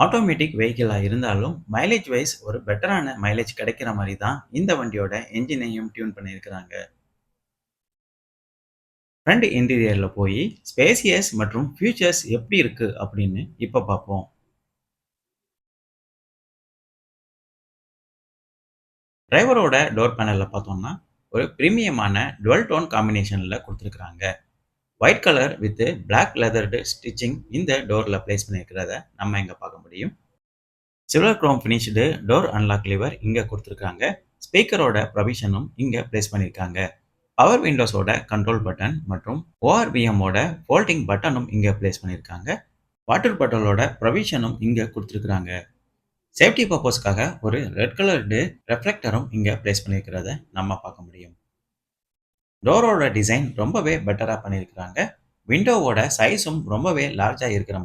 Automatic வெஹிக்கிளா இருந்தாலும், mileage wise ஒரு பெட்டரான மைலேஜ் கிடைக்கிற மாரி தான் இந்த வண்டியோட என்ஜினையும் டியூன் பண்ணியிருக்கிறாங்க. ஃப்ரண்ட் இன்டீரியர்ல போயி ஸ்பேசியஸ் மற்றும் ஃபியூச்சர்ஸ் எப்படி இருக்கு அப்படின்னு இப்ப பார்ப்போம். டிரைவரோட டோர் பேனல்ல பார்த்தோம்னா, ஒரு பிரீமியமான டுவல் டோன் காம்பினேஷன்ல குடுத்திருக்காங்க. White colour with black leathered stitching இந்த டோர்ல பிளேஸ் பண்ணியிருக்கிறத நம்ம இங்க பார்க்க முடியும். Silver chrome finished door unlock lever இங்க குடுத்திருக்காங்க. ஸ்பீக்கரோட ப்ரொவிஷனும் இங்க பிளேஸ் பண்ணியிருக்காங்க. பவர் விண்டோஸோட கண்ட்ரோல் பட்டன் மற்றும் ORVM ஓட ஃபோல்டிங் பட்டனும் இங்க பிளேஸ் பண்ணியிருக்காங்க. வாட்டர் பாட்டிலோட ப்ரொவிஷனும் இங்க குடுத்திருக்காங்க. சேஃப்டி பர்ப்பஸ்க்காக ஒரு ரெட் கலர்டு ரெஃப்ளெக்டரும் இங்க பிளேஸ் பண்ணியிருக்கிறத நம்ம பார்க்க முடியும். டோரோட டிசைன் ரொம்பவே பெட்டரா பண்ணியிருக்கிறாங்க. விண்டோவோட சைஸும் ரொம்பவே லார்ஜா இருக்கிற